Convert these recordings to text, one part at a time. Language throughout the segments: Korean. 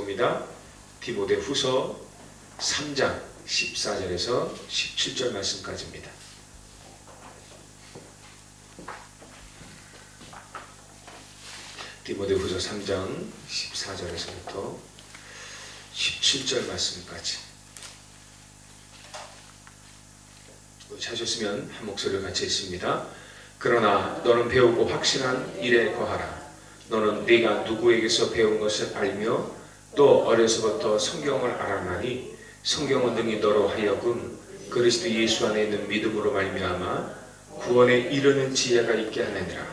봅니다. 디모데후서 3장 14절에서 17절 말씀까지입니다. 디모데후서 3장 14절에서부터 17절 말씀까지. 찾으셨으면 한 목소리를 같이 읽습니다. 그러나 너는 배우고 확신한 일에 거하라. 너는 네가 누구에게서 배운 것을 알며 또 어려서부터 성경을 알았나니 성경은 능히 너로 하여금 그리스도 예수 안에 있는 믿음으로 말미암아 구원에 이르는 지혜가 있게 하느니라.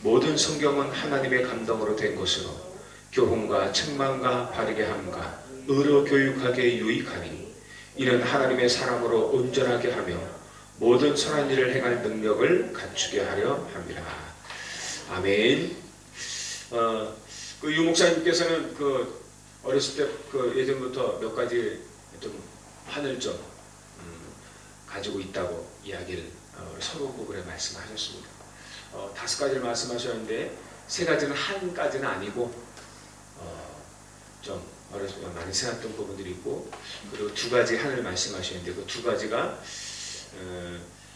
모든 성경은 하나님의 감동으로 된 것으로 교훈과 책망과 바르게 함과 의로 교육하게 유익하니 이는 하나님의 사람으로 온전하게 하며 모든 선한 일을 행할 능력을 갖추게 하려 함이라. 아멘. 유 목사님께서는 어렸을 때 예전부터 몇 가지 좀 하늘점 가지고 있다고 이야기를 서로 부분에 말씀하셨습니다. 5가지를 말씀하셨는데 3가지는 한 가지는 아니고 좀 어렸을 때 많이 생각했던 부분들이 있고, 그리고 2가지 하늘 말씀하셨는데 그 2가지가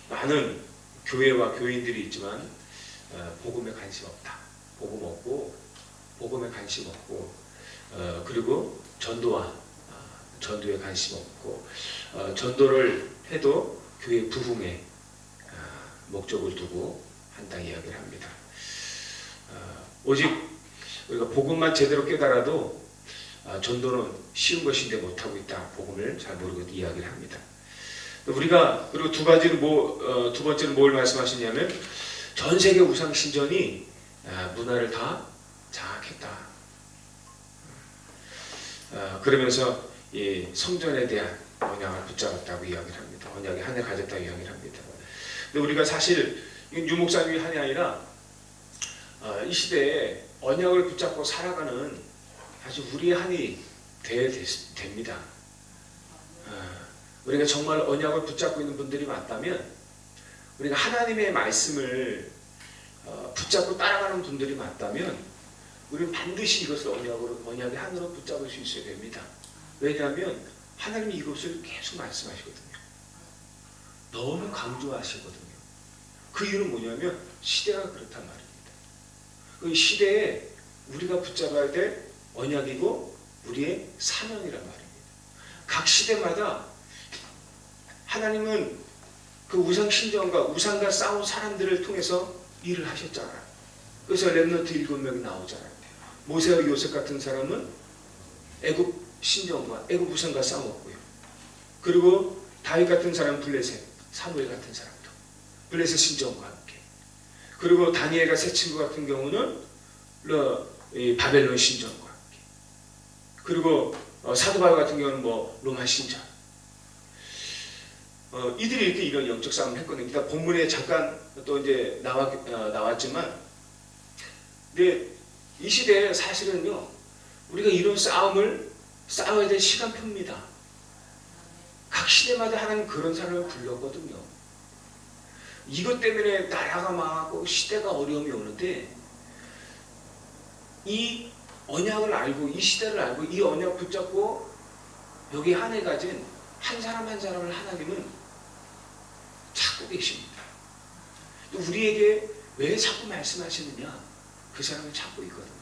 많은 교회와 교인들이 있지만 복음에 관심 없다. 복음 없고 복음에 관심 없고 그리고 전도에 관심 없고 전도를 해도 교회 부흥에 목적을 두고 한다 이야기를 합니다. 오직 우리가 복음만 제대로 깨달아도 전도는 쉬운 것인데 못하고 있다. 복음을 잘 모르고 이야기를 합니다. 우리가 그리고 2가지는 두 번째는 뭘 말씀하시냐면 전 세계 우상 신전이 문화를 다 장악했다. 그러면서 이 성전에 대한 언약을 붙잡았다고 이야기를 합니다. 언약의 한을 가졌다고 이야기를 합니다. 근데 우리가 사실 유 목사님이 한이 아니라 이 시대에 언약을 붙잡고 살아가는 아주 우리의 한이 됩니다. 우리가 정말 언약을 붙잡고 있는 분들이 맞다면, 우리가 하나님의 말씀을 붙잡고 따라가는 분들이 맞다면 우리는 반드시 이것을 언약의 한으로 붙잡을 수 있어야 됩니다. 왜냐하면 하나님이 이것을 계속 말씀하시거든요. 너무 강조하시거든요. 그 이유는 뭐냐면 시대가 그렇단 말입니다. 그 시대에 우리가 붙잡아야 될 언약이고 우리의 사명이란 말입니다. 각 시대마다 하나님은 그 우상 신전과 우상과 싸운 사람들을 통해서 일을 하셨잖아요. 그래서 렘넌트 7명이 나오잖아요. 모세와 요셉 같은 사람은 애굽 신전과 애굽 우상과 싸웠고요. 그리고 다윗 같은 사람은 블레셋, 사무엘 같은 사람도 블레셋 신전과 함께. 그리고 다니엘과 세 친구 같은 경우는 바벨론 신전과 함께. 그리고 사도 바울 같은 경우는 로마 신전. 이들이 이렇게 이런 영적 싸움을 했거든요. 일단 본문에 잠깐 또 이제 나왔지만, 근데 이 시대에 사실은요, 우리가 이런 싸움을 싸워야 될 시간표입니다. 각 시대마다 하나님 그런 사람을 불렀거든요. 이것 때문에 나라가 망하고 시대가 어려움이 오는데, 이 언약을 알고 이 시대를 알고 이 언약 붙잡고 여기 한해 가진 한 사람 한 사람을 하나님은 찾고 계십니다. 또 우리에게 왜 자꾸 말씀하시느냐? 그 사람을 찾고 있거든요.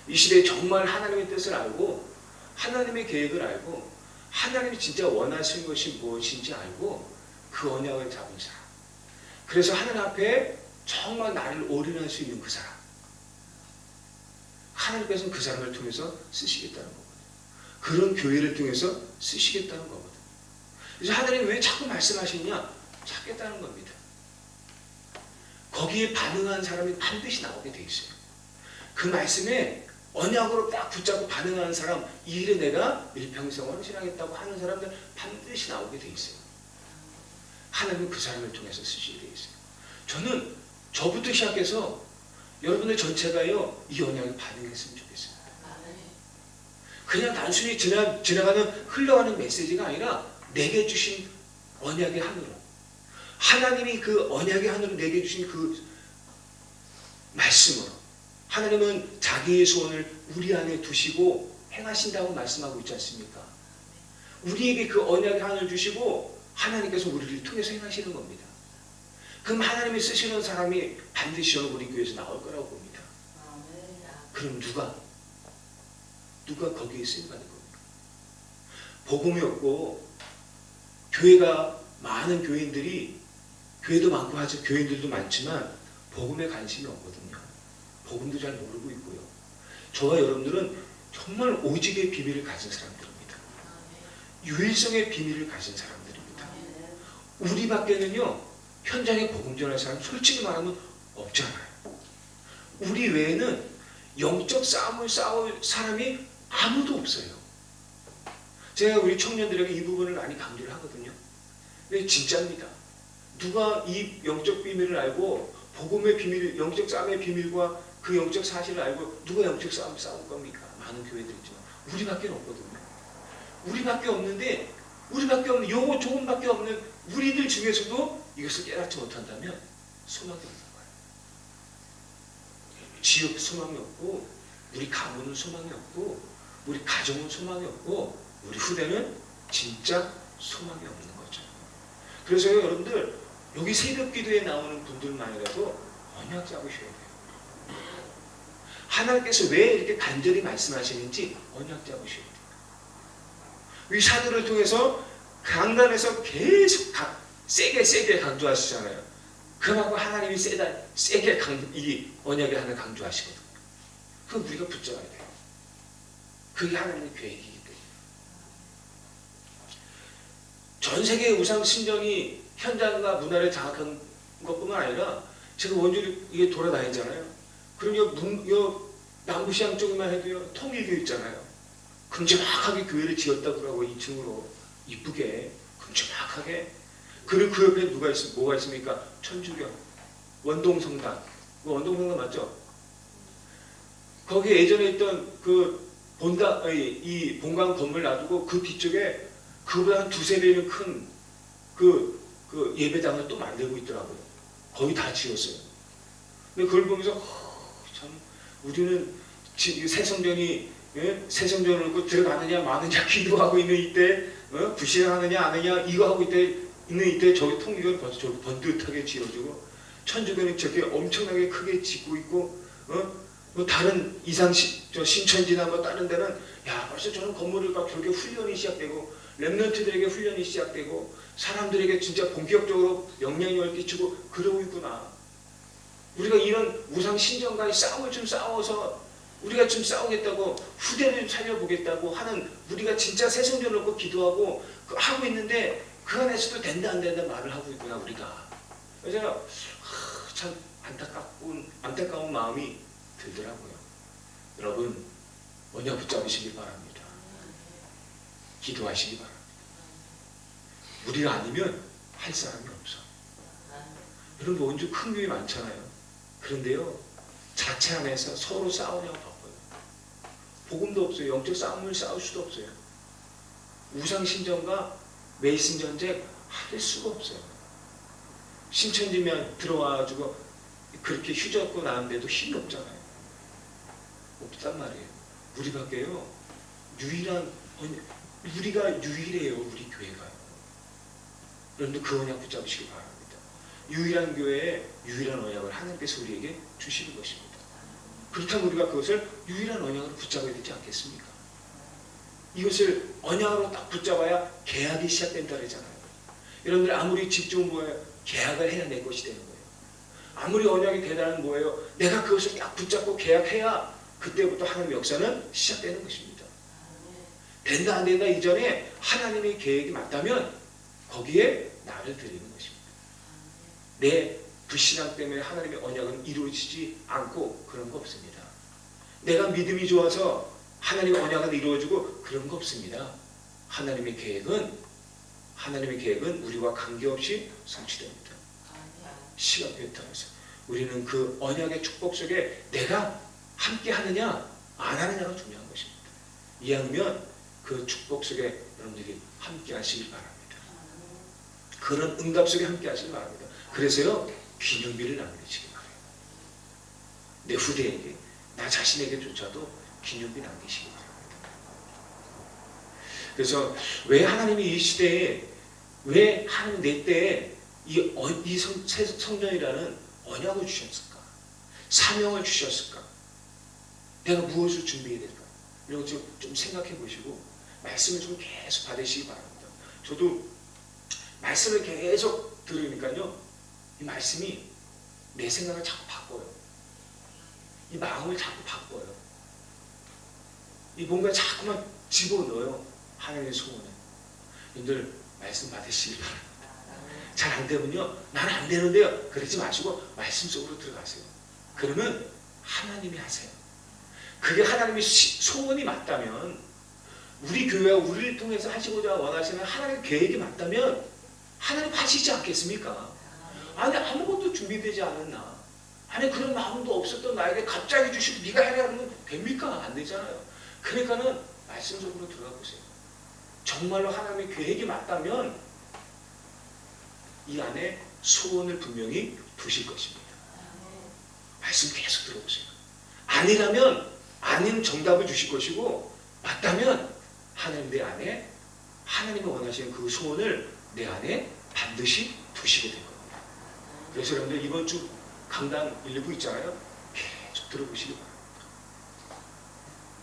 이 시대에 정말 하나님의 뜻을 알고 하나님의 계획을 알고 하나님이 진짜 원하시는 것이 무엇인지 알고 그 언약을 잡은 사람. 그래서 하나님 앞에 정말 나를 올인할 수 있는 그 사람. 하나님께서는 그 사람을 통해서 쓰시겠다는 거거든요. 그런 교회를 통해서 쓰시겠다는 거거든요. 그래서 하나님이 왜 자꾸 말씀하시냐? 찾겠다는 겁니다. 거기에 반응한 사람이 반드시 나오게 돼 있어요. 그 말씀에 언약으로 딱 붙잡고 반응하는 사람, 이 일에 내가 일평생 헌신하겠다고 하는 사람들 반드시 나오게 돼 있어요. 하나님은 그 사람을 통해서 쓰시게 돼 있어요. 저는 저부터 시작해서 여러분들 전체가요, 이 언약에 반응했으면 좋겠습니다. 그냥 단순히 지나가는 흘러가는 메시지가 아니라 내게 주신 언약의 한으로, 하나님이 그 언약의 한으로 내게 주신 그 말씀으로 하나님은 자기의 소원을 우리 안에 두시고 행하신다고 말씀하고 있지 않습니까? 우리에게 그 언약의 하나를 주시고 하나님께서 우리를 통해서 행하시는 겁니다. 그럼 하나님이 쓰시는 사람이 반드시 저는 우리 교회에서 나올 거라고 봅니다. 그럼 누가 거기에 쓰임받을 겁니까? 복음이 없고 교회가 많은 교인들이 교회도 많고 하죠. 교인들도 많지만 복음에 관심이 없거든요. 복음도 잘 모르고 있고요. 저와 여러분들은 정말 오직의 비밀을 가진 사람들입니다. 유일성의 비밀을 가진 사람들입니다. 우리밖에는요 현장에 복음 전할 사람 솔직히 말하면 없잖아요. 우리 외에는 영적 싸움을 싸울 사람이 아무도 없어요. 제가 우리 청년들에게 이 부분을 많이 강조를 하거든요. 근데 진짜입니다. 누가 이 영적 비밀을 알고 복음의 비밀, 영적 싸움의 비밀과 그 영적 사실을 알고 누가 영적 싸움을 싸울 겁니까? 많은 교회들 있지만 우리밖에 없거든요. 우리밖에 없는데 요거 조금밖에 없는 우리들 중에서도 이것을 깨닫지 못한다면 소망이 없는 거예요. 지역 소망이 없고 우리 가문은 소망이 없고 우리 가정은 소망이 없고 우리 후대는 진짜 소망이 없는 거죠. 그래서 여러분들 여기 새벽 기도에 나오는 분들만이라도 언약 잡으셔야 돼요. 하나님께서 왜 이렇게 간절히 말씀하시는지 언약 잡으셔야 돼요. 이 사도를 통해서 강단에서 계속 세게 강조하시잖아요. 그만큼 하나님이 세게 이 언약의 하나 강조하시거든요. 그건 우리가 붙잡아야 돼요. 그게 하나님의 계획이기 때문에. 전 세계 우상 신전이 현장과 문화를 장악한 것뿐만 아니라 제가 원주를 이게 돌아다니잖아요. 그럼 요 남부시장 쪽만 해도요 통일교 있잖아요. 큼지막하게 교회를 지었다고 그러고 2층으로 이쁘게 큼지막하게. 그리고 그 옆에 뭐가 있습니까? 천주교 원동성당. 원동성당 맞죠? 거기 예전에 있던 그 이 본관 건물 놔두고 그 뒤쪽에 그보다 한 두세 배는 큰 그 예배당을 또 만들고 있더라고요. 거의 다 지었어요. 근데 그걸 보면서 참 우리는 새성전이 새성전을 놓고 들어가느냐 마느냐 기도하고 있는 이때 불신하느냐 아느냐 이거 하고 있는 이때 저기 통일교는 벌써 저기 번듯하게 지어지고 천주교는 저렇게 엄청나게 크게 짓고 있고 뭐 다른 신천지나 뭐 다른 데는 야 벌써 저런 건물을 막 저렇게 훈련이 시작되고 렘넌트들에게 훈련이 시작되고 사람들에게 진짜 본격적으로 영향력을 끼치고 그러고 있구나. 우리가 이런 우상 신전과의 싸움을 좀 싸워서 우리가 좀 싸우겠다고 후대를 좀 살려보겠다고 하는 우리가 진짜 새성전을 놓고 기도하고 하고 있는데 그 안에서도 된다 안 된다 말을 하고 있구나 우리가. 그래서 참 안타까운 마음이 들더라고요. 여러분 언약 붙잡으시기 바랍니다. 기도하시기 바랍니다. 우리가 아니면 할 사람이 없어. 여러분 원주 큰 교회 많잖아요. 그런데요 자체 안에서 서로 싸우냐고 바빠요. 복음도 없어요. 영적 싸움을 싸울 수도 없어요. 우상신전과 메이슨 전쟁 할 수가 없어요. 신천지면 들어와가지고 그렇게 휴졌고 나는데도 힘이 없잖아요. 없단 말이에요. 우리밖에요 우리가 유일해요. 우리 교회가요. 여러분들 그 언약 붙잡으시기 바랍니다. 유일한 교회에 유일한 언약을 하나님께서 우리에게 주시는 것입니다. 그렇다면 우리가 그것을 유일한 언약으로 붙잡아야 되지 않겠습니까? 이것을 언약으로 딱 붙잡아야 계약이 시작된다 그러잖아요. 여러분들 아무리 집중 뭐예요? 계약을 해야 내 것이 되는 거예요. 아무리 언약이 대단한 뭐예요? 내가 그것을 딱 붙잡고 계약해야 그때부터 하나님의 역사는 시작되는 것입니다. 된다 안 된다 이전에 하나님의 계획이 맞다면 거기에 나를 드리는 것입니다. 내 불신앙 때문에 하나님의 언약은 이루어지지 않고 그런 거 없습니다. 내가 믿음이 좋아서 하나님의 언약은 이루어지고 그런 거 없습니다. 하나님의 계획은 우리와 관계없이 성취됩니다. 시간표에 따라서 우리는 그 언약의 축복 속에 내가 함께 하느냐 안 하느냐가 중요한 것입니다. 이왕이면 그 축복 속에 여러분들이 함께 하시길 바랍니다. 그런 응답 속에 함께 하시길 바랍니다. 그래서요 기념비를 남기시기 바랍니다. 내 후대에게 나 자신에게조차도 기념비 남기시기 바랍니다. 그래서 왜 하나님이 이 시대에, 왜 하나님 내 때에 이 성전이라는 언약을 주셨을까? 사명을 주셨을까? 내가 무엇을 준비해야 될까? 이런 거 좀 생각해 보시고 말씀을 좀 계속 받으시기 바랍니다. 저도 말씀을 계속 들으니까요, 이 말씀이 내 생각을 자꾸 바꿔요. 이 마음을 자꾸 바꿔요. 이 뭔가 자꾸만 집어넣어요. 하나님의 소원에. 여러분들 말씀 받으시기 바랍니다. 잘 안 되면요, 나는 안 되는데요, 그러지 마시고 말씀 속으로 들어가세요. 그러면 하나님이 하세요. 그게 하나님의 소원이 맞다면, 우리 교회와 우리를 통해서 하시고자 원하시는 하나님의 계획이 맞다면 하나님 하시지 않겠습니까? 아니, 아무것도 준비되지 않았나? 아니, 그런 마음도 없었던 나에게 갑자기 주시고 네가 해라 하면 됩니까? 안 되잖아요. 그러니까는 말씀 속으로 들어가 보세요. 정말로 하나님의 계획이 맞다면 이 안에 소원을 분명히 두실 것입니다. 말씀 계속 들어보세요. 아니라면 아닌 정답을 주실 것이고, 맞다면 하나님 내 안에 하나님이 원하시는 그 소원을 내 안에 반드시 두시게 될 겁니다. 그래서 여러분들 이번 주 강단 1부 있잖아요. 계속 들어보시기 바랍니다.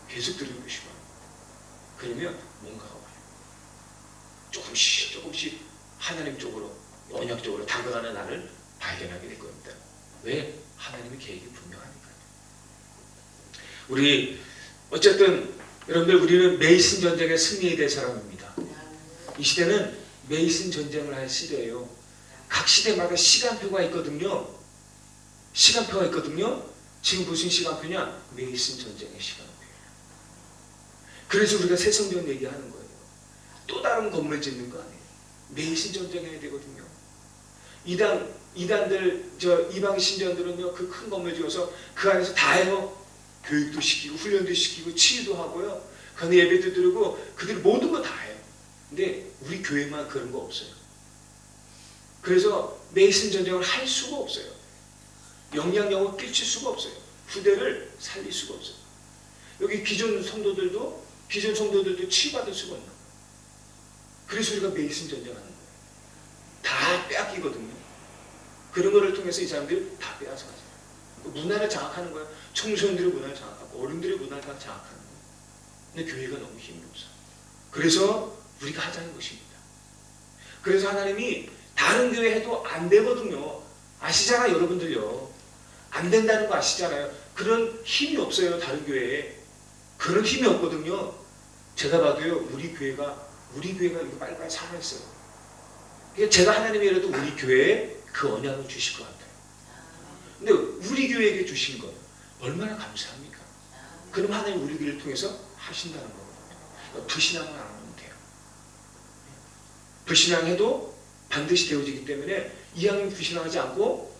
계속 들어보시기 바랍니다. 그러면 뭔가가 와요. 조금씩 하나님 쪽으로, 언약적으로 다가가는 나를 발견하게 될 겁니다. 왜? 하나님의 계획이 분명하니까요. 우리 어쨌든 여러분들, 우리는 메이슨 전쟁에 승리해야 될 사람입니다. 이 시대는 메이슨 전쟁을 할 시대예요. 각 시대마다 시간표가 있거든요. 시간표가 있거든요. 지금 무슨 시간표냐? 메이슨 전쟁의 시간표예요. 그래서 우리가 새 성전 얘기하는 거예요. 또 다른 건물 짓는 거 아니에요. 메이슨 전쟁 해야 되거든요. 이단들, 이방 신전들은요, 그 큰 건물 지어서 그 안에서 다 해요. 교육도 시키고 훈련도 시키고 치유도 하고요. 그 안에 예배도 드리고 그들이 모든 거 다 해요. 근데 우리 교회만 그런 거 없어요. 그래서 메이슨 전쟁을 할 수가 없어요. 영향력을 끼칠 수가 없어요. 후대를 살릴 수가 없어요. 여기 기존 성도들도 치유받을 수가 없는 거예요. 그래서 우리가 메이슨 전쟁하는 거예요. 다 빼앗기거든요. 그런 거를 통해서 이 사람들이 다 빼앗아가죠. 문화를 장악하는 거예요. 청소년들의 문화를 장악하고 어른들의 문화를 다 장악하는 거예요. 근데 교회가 너무 힘이 없어요. 그래서 우리가 하자는 것입니다. 그래서 하나님이 다른 교회 해도 안 되거든요. 아시잖아요, 여러분들요. 안 된다는 거 아시잖아요. 그런 힘이 없어요, 다른 교회에. 그런 힘이 없거든요. 제가 봐도요, 우리 교회가 이거 빨리빨리 살아있어요. 제가 하나님이라도 우리 교회에 그 언약을 주실 것 같아요. 근데 우리 교회에게 주신 거 얼마나 감사합니까? 그럼 하나님 우리 교회를 통해서 하신다는 거거든요. 불신앙을 안 하면 돼요. 불신앙해도 반드시 되어지기 때문에 이왕이면 불신앙하지 않고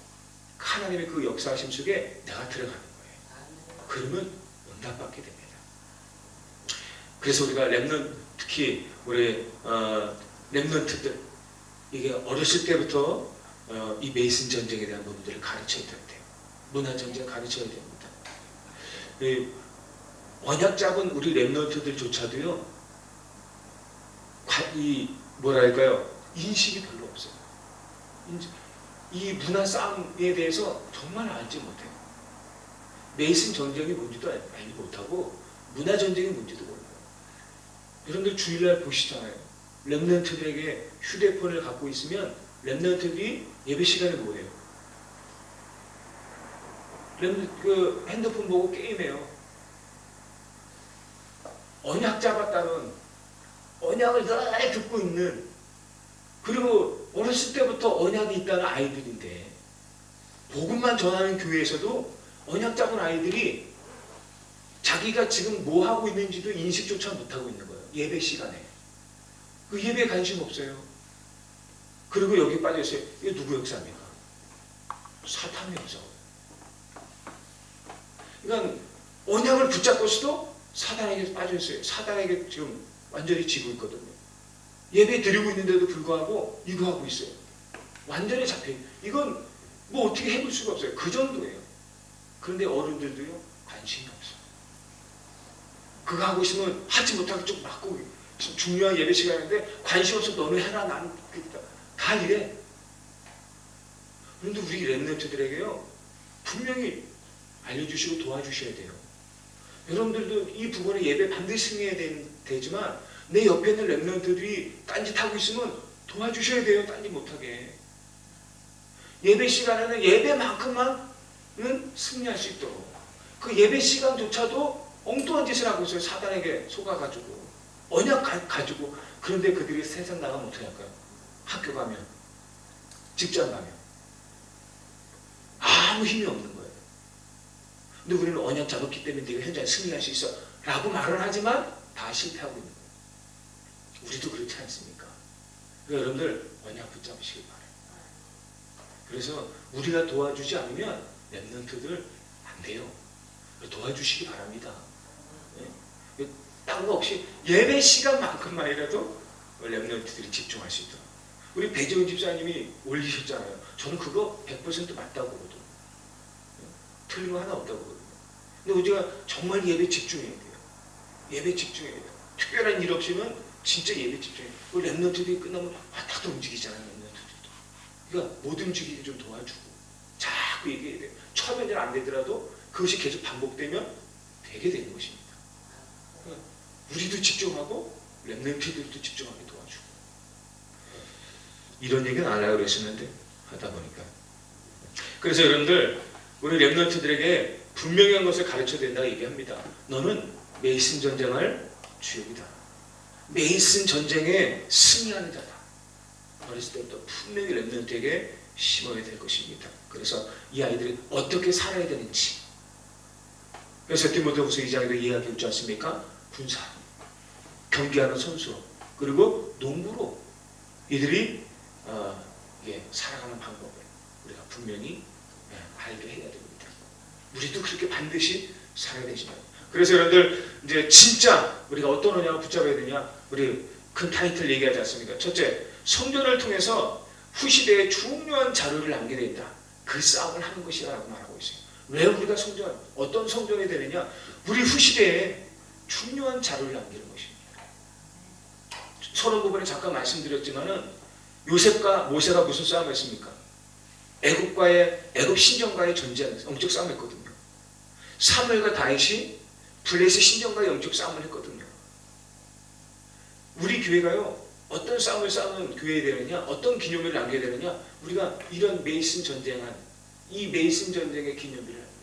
하나님의 그 역사하심 속에 내가 들어가는 거예요. 그러면 응답받게 됩니다. 그래서 우리가 특히 우리 렘넌트들, 이게 어렸을 때부터 이 메이슨 전쟁에 대한 부분들을 가르쳐야 돼요. 문화 전쟁 가르쳐야 됩니다. 언약 잡은 우리 렘넌트들조차도요, 인식이 별로 없어요. 이 문화 싸움에 대해서 정말 알지 못해요. 메이슨 전쟁이 뭔지도 알지 못하고 문화 전쟁이 뭔지도 몰라요. 여러분들 주일날 보시잖아요. 렘넌트들에게 휴대폰을 갖고 있으면 렘넌트들이 예배 시간에 뭐해요? 그 핸드폰 보고 게임해요. 언약 잡았다는, 언약을 늘 듣고 있는, 그리고 어렸을 때부터 언약이 있다는 아이들인데, 복음만 전하는 교회에서도 언약 잡은 아이들이 자기가 지금 뭐 하고 있는지도 인식조차 못하고 있는 거예요. 예배 시간에. 그 예배에 관심 없어요. 그리고 여기 빠져있어요. 이게 누구 역사입니까? 사탄의 역사예요. 그러니까 언약을 붙잡고서도 사단에게 빠져있어요. 사단에게 지금 완전히 지고 있거든요. 예배 드리고 있는데도 불구하고 이거 하고 있어요. 완전히 잡혀요. 이건 뭐 어떻게 해볼 수가 없어요. 그 정도예요. 그런데 어른들도요, 관심이 없어. 그거 하고 있으면 하지 못하고 좀 막고 중요한 예배 시간인데 관심 없어. 너는 해라. 나는 다 이래. 그런데 우리 렘넌트들에게요 분명히 알려주시고 도와주셔야 돼요. 여러분들도 이 부분에 예배 반드시 승해야 되지만 내 옆에 있는 렘넌트들이 딴짓하고 있으면 도와주셔야 돼요. 딴짓 못하게. 예배 시간에는 예배만큼만은 승리할 수 있도록. 그 예배 시간조차도 엉뚱한 짓을 하고 있어요. 사단에게 속아가지고 언약 가지고. 그런데 그들이 세상 나가면 어떻게 할까요? 학교 가면, 직장 가면 아무 힘이 없는 거예요. 근데 우리는 언약 잡았기 때문에 네가 현장에 승리할 수 있어 라고 말을 하지만 다 실패하고 있는 거예요. 우리도 그렇지 않습니까? 그러니까 여러분들 언약 붙잡으시기 바라요. 그래서 우리가 도와주지 않으면 렘넌트들 안 돼요. 도와주시기 바랍니다. 네? 딴 거 없이 예배 시간만큼만이라도 렘넌트들이 집중할 수 있도록. 우리 배재훈 집사님이 올리셨잖아요. 저는 그거 100% 맞다고 보거든요. 틀린 거 하나 없다고 보거든요. 근데 우리가 정말 예배 집중해야 돼요. 예배 집중해야 돼요. 특별한 일 없이면 진짜 예배 집중해야 돼요. 우리 렘넌트들이 끝나면 다들 움직이잖아요. 렘넌트들도. 그러니까 못 움직이게 좀 도와주고 자꾸 얘기해야 돼요. 처음에는 잘 안 되더라도 그것이 계속 반복되면 되게 되는 것입니다. 그러니까 우리도 집중하고 렘넌트들도 집중하게 도와주고. 이런 얘기는 안 하려고 그랬었는데 하다 보니까. 그래서 여러분들 우리 렘넌트들에게 분명한 것을 가르쳐야 된다고 얘기합니다. 너는 메이슨 전쟁할 주역이다. 메이슨 전쟁에 승리하는 자다. 어렸을 때부터 분명히 렘넌트에게 심어야 될 것입니다. 그래서 이 아이들이 어떻게 살아야 되는지. 그래서 디모데후서 2장에도 이야기해 주지 않습니까? 군사, 경기하는 선수, 그리고 농부로 이들이 살아가는 방법을 우리가 분명히 알게 해야 됩니다. 우리도 그렇게 반드시 살아야 되지만. 그래서 여러분들 이제 진짜 우리가 어떤 언약을 붙잡아야 되냐? 우리 큰 타이틀 얘기하지 않습니까? 첫째, 성전을 통해서 후시대에 중요한 자료를 남기게 된다. 그 싸움을 하는 것이라고 말하고 있어요. 왜 우리가 성전, 어떤 성전이 되느냐? 우리 후시대에 중요한 자료를 남기는 것입니다. 서론 부분에 잠깐 말씀드렸지만은 요셉과 모세가 무슨 싸움을 했습니까? 애굽 신전과의 전쟁, 영적 싸움을 했거든요. 사무엘과 다윗이 블레셋 신전과의 영적 싸움을 했거든요. 우리 교회가요, 어떤 싸움을 싸우는 교회에 되느냐, 어떤 기념일을 남겨야 되느냐, 우리가 이런 메이슨 전쟁한 이 메이슨 전쟁의 기념일을 합니다.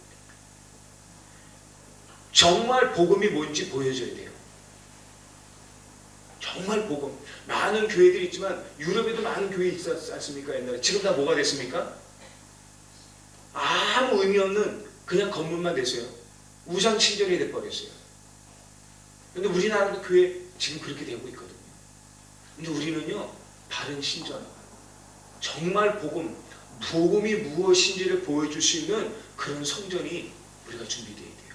정말 복음이 뭔지 보여줘야 돼요. 정말 복음. 많은 교회들이 있지만 유럽에도 많은 교회 있었지 않습니까? 옛날에. 지금 다 뭐가 됐습니까? 아무 의미 없는 그냥 건물만 됐어요. 우상 신전이 돼버렸어요. 그런데 우리나라도 교회 지금 그렇게 되고 있거든요. 근데 우리는요, 다른 신전, 정말 복음이 무엇인지를 보여줄 수 있는 그런 성전이 우리가 준비되어야 돼요.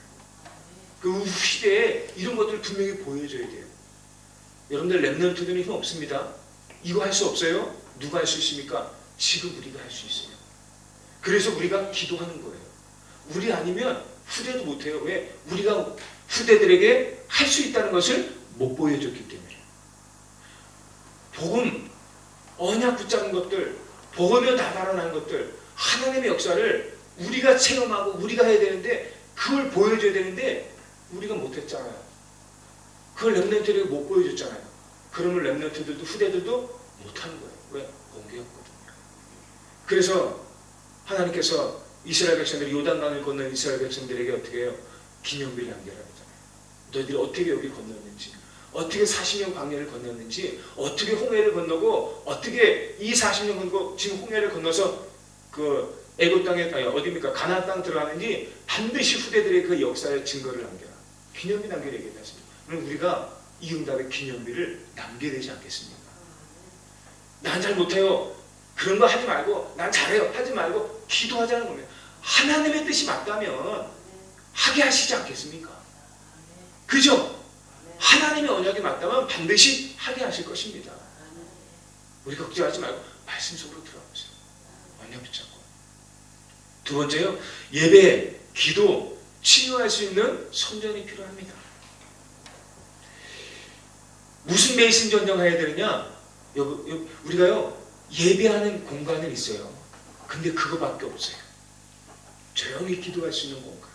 그 시대에 이런 것들을 분명히 보여줘야 돼요. 여러분들 렘넌트들은 힘 없습니다. 이거 할 수 없어요? 누가 할 수 있습니까? 지금 우리가 할 수 있어요. 그래서 우리가 기도하는 거예요. 우리 아니면 후대도 못해요. 왜? 우리가 후대들에게 할 수 있다는 것을 못 보여줬기 때문에. 복음, 언약 붙잡은 것들, 복음에 나발하는 것들, 하나님의 역사를 우리가 체험하고 우리가 해야 되는데 그걸 보여줘야 되는데 우리가 못했잖아요. 그걸 렘넌트들에게 못 보여줬잖아요. 그러면 렘넌트들도 후대들도 못하는 거예요. 왜? 공개였거든요. 그래서 하나님께서 이스라엘 백성들이 요단강을 건넌 이스라엘 백성들에게 어떻게 해요? 기념비를 남겨라 하잖아요. 너희들이 어떻게 여기 건넜는지, 어떻게 40년 광야를 건넜는지, 어떻게 홍해를 건너고, 어떻게 이 40년 건너고 지금 홍해를 건너서 그 애굽 땅에 어디입니까? 가나안 땅 들어가는지 반드시 후대들의 그 역사의 증거를 남겨라. 기념비 남겨야 되겠습니다. 그럼 우리가 이 응답의 기념비를 남겨야 되지 않겠습니까? 난 잘 못해요. 그런 거 하지 말고, 난 잘해요. 하지 말고 기도하자는 겁니다. 하나님의 뜻이 맞다면 하게 하시지 않겠습니까? 그죠? 하나님의 언약이 맞다면 반드시 하게 하실 것입니다. 우리 걱정하지 말고 말씀 속으로 들어가보세요. 언약 붙잡고. 두 번째요, 예배, 기도, 치유할 수 있는 성전이 필요합니다. 무슨 메이슨 전쟁해야 되느냐? 우리가요 예배하는 공간은 있어요. 근데 그거밖에 없어요. 조용히 기도할 수 있는 공간,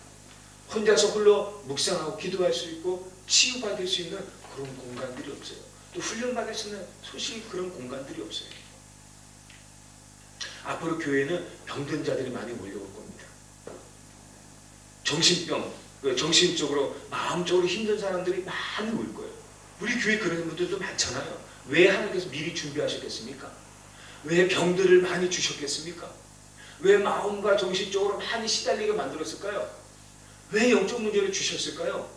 혼자서 홀로 묵상하고 기도할 수 있고 치유받을 수 있는 그런 공간들이 없어요. 또 훈련받을 수 있는 소식 그런 공간들이 없어요. 앞으로 교회는 병든 자들이 많이 몰려올 겁니다. 정신병, 정신적으로 마음적으로 힘든 사람들이 많이 올 거예요. 우리 교회 그런 분들도 많잖아요. 왜 하나님께서 미리 준비하셨겠습니까? 왜 병들을 많이 주셨겠습니까? 왜 마음과 정신적으로 많이 시달리게 만들었을까요? 왜 영적 문제를 주셨을까요?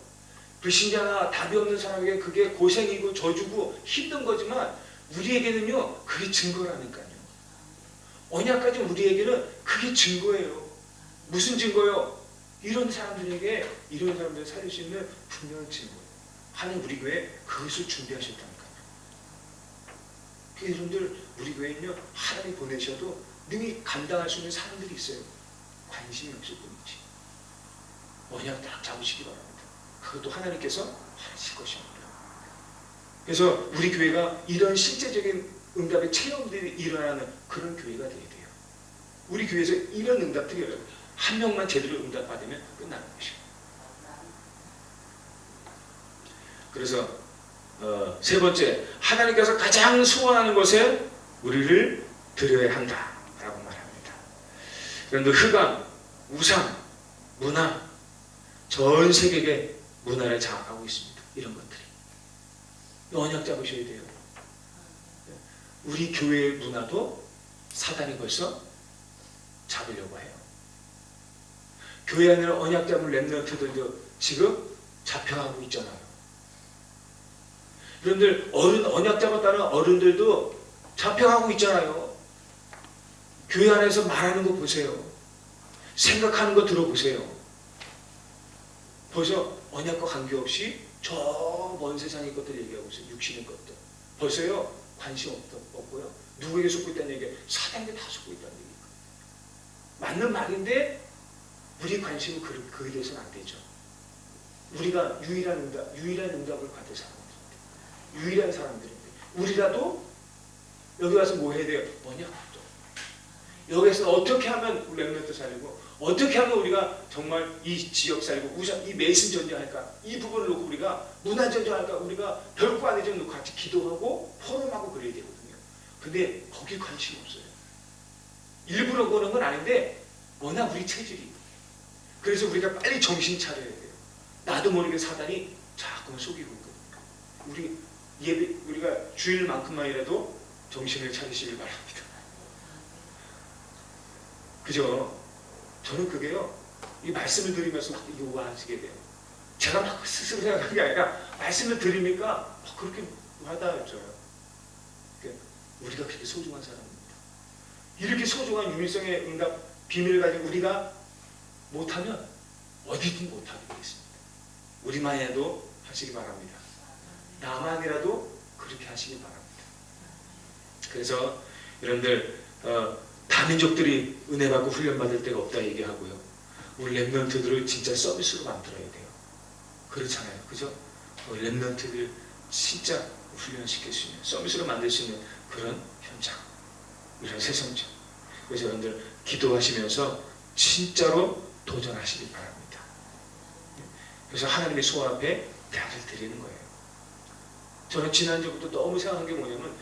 불신자나 답이 없는 사람에게 그게 고생이고 저주고 힘든 거지만 우리에게는요 그게 증거라니까요. 언약까지 우리에게는 그게 증거예요. 무슨 증거요? 이런 사람들에게 이런 사람들을 살릴 수 있는 분명한 증거예요. 하나님 우리 교회에 그것을 준비하셨다니까요. 여러분들 우리 교회는요 하나님 보내셔도 능히 감당할 수 있는 사람들이 있어요. 관심이 없을 뿐이지. 언약 딱 잡으시기 바랍니다. 그것도 하나님께서 하실 것입니다. 그래서 우리 교회가 이런 실제적인 응답의 체험들이 일어나는 그런 교회가 되어야 돼요. 우리 교회에서 이런 응답들이 한 명만 제대로 응답받으면 끝나는 것입니다. 그래서 세 번째, 하나님께서 가장 소원하는 것에 우리를 드려야 한다라고 말합니다. 그런데 흑암, 우상, 문화, 전 세계의 문화를 장악하고 있습니다. 이런 것들이. 언약 잡으셔야 돼요. 우리 교회의 문화도 사단이 벌써 잡으려고 해요. 교회 안에 언약 잡은 렘넌트들도 지금 잡혀가고 있잖아요. 여러분들 언약 잡았다는 어른들도 잡혀가고 있잖아요. 교회 안에서 말하는 거 보세요. 생각하는 거 들어보세요. 벌써 언약과 관계없이 저 먼 세상의 것들 얘기하고 있어요. 육신의 것들. 벌써요 관심 없고요. 누구에게 속고 있다는 얘기가 사단에게 다 속고 있다는 얘기가. 맞는 말인데 우리 관심은 그에 대해서는 안 되죠. 우리가 유일한 응답을 받을 사람들인데, 유일한 사람들인데 우리라도 여기 와서 뭐 해야 돼요? 언약도. 여기서 어떻게 하면 렘넌트 살리고 어떻게 하면 우리가 정말 이 지역 살리고 우선 이 메이슨 전쟁할까? 이 부분을 놓고 우리가 문화 전쟁할까? 우리가 별거 아니죠. 놓고 같이 기도하고 포럼하고 그래야 되거든요. 근데 거기에 관심이 없어요. 일부러 그러는 건 아닌데 워낙 우리 체질이. 그래서 우리가 빨리 정신 차려야 돼요. 나도 모르게 사단이 자꾸만 속이고 있거든요. 우리가 주일만큼만이라도 정신을 차리시길 바랍니다. 그죠? 저는 그게요, 이 말씀을 드리면서 막 요구하시게 돼요. 제가 막 스스로 생각하는 게 아니라 말씀을 드리니까 그렇게 와닿아져요. 우리가 그렇게 소중한 사람입니다. 이렇게 소중한 유일성의 응답 비밀을 가지고 우리가 못하면 어디든 못하게 되겠습니다. 우리만 해도 하시기 바랍니다. 나만이라도 그렇게 하시기 바랍니다. 그래서 여러분들 다민족들이 은혜 받고 훈련 받을 데가 없다 얘기하고요. 우리 렘넌트들을 진짜 서비스로 만들어야 돼요. 그렇잖아요, 그죠? 렘넌트들 진짜 훈련시킬 수 있는 서비스로 만들 수 있는 그런 현장, 이런 새성전. 그래서 여러분들 기도하시면서 진짜로 도전하시기 바랍니다. 그래서 하나님의 소원 앞에 대화를 드리는 거예요. 저는 지난주부터 너무 생각한 게 뭐냐면,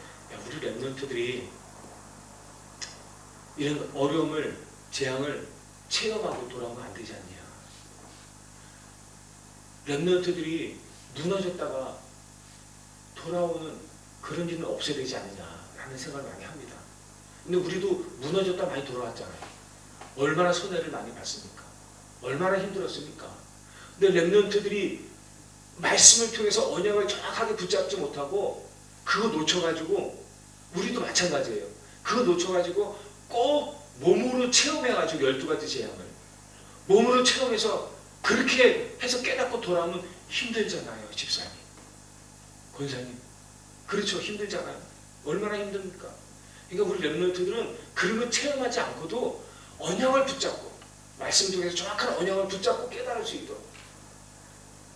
우리 렘넌트들이 이런 어려움을, 재앙을 체험하고 돌아오면 안 되지 않냐. 렘넌트들이 무너졌다가 돌아오는 그런 일은 없어야 되지 않느냐라는 생각을 많이 합니다. 근데 우리도 무너졌다 많이 돌아왔잖아요. 얼마나 손해를 많이 봤습니까? 얼마나 힘들었습니까? 근데 렘넌트들이 말씀을 통해서 언약을 정확하게 붙잡지 못하고 그거 놓쳐가지고, 우리도 마찬가지예요. 그거 놓쳐가지고 꼭 몸으로 체험해가지고 12가지 재앙을 몸으로 체험해서 그렇게 해서 깨닫고 돌아오면 힘들잖아요. 집사님, 권사님. 그렇죠. 힘들잖아요. 얼마나 힘듭니까? 그러니까 우리 렘넌트들은 그런 거 체험하지 않고도 언약을 붙잡고 말씀 중에서 정확한 언약을 붙잡고 깨달을 수 있도록.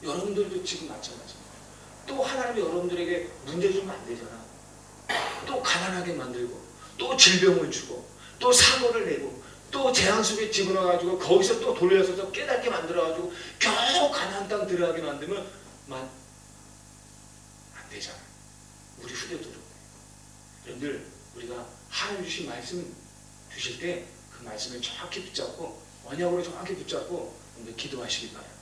여러분들도 지금 마찬가지입니다. 또 하나님이 여러분들에게 문제 주면 안 되잖아. 또 가난하게 만들고, 또 질병을 주고, 또 사고를 내고, 또 재앙 속에 집어넣어가지고 거기서 또 돌려서 또 깨닫게 만들어가지고 겨우 가나안 땅 들어가게 만들면 안 되잖아. 우리 후대들은. 여러분들, 우리가 하나님 주신 말씀 주실 때 그 말씀을 정확히 붙잡고, 언약으로 정확히 붙잡고 여러분들 기도하시기 바랍니다.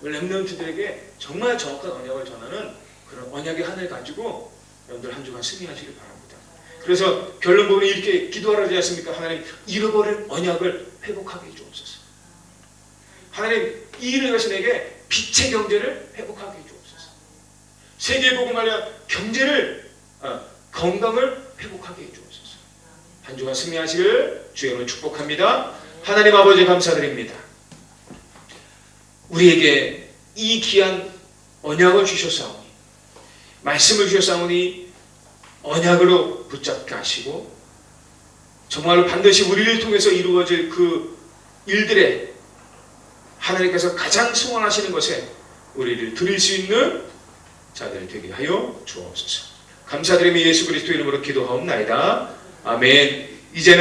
렘넌트들에게 정말 정확한 언약을 전하는 그런 언약의 하늘 가지고 여러분들 한 주간 승리하시길 바랍니다. 그래서 결론 보면 이렇게 기도하라지 않습니까? 하나님, 잃어버린 언약을 회복하게 해주옵소서. 하나님, 이 일을 가신 에게 빛의 경제를 회복하게 해주옵소서. 세계복음하려 경제를, 건강을 회복하게 해주옵소서. 한 주간 승리하시길 주의 이름으로 축복합니다. 하나님 아버지 감사드립니다. 우리에게 이 귀한 언약을 주셨사오니, 말씀을 주셨사오니 언약으로 붙잡게 하시고, 정말로 반드시 우리를 통해서 이루어질 그 일들에 하나님께서 가장 소원하시는 것에 우리를 드릴 수 있는 자들 되게 하여 주옵소서. 감사드리며 예수 그리스도 이름으로 기도하옵나이다. 아멘. 이제는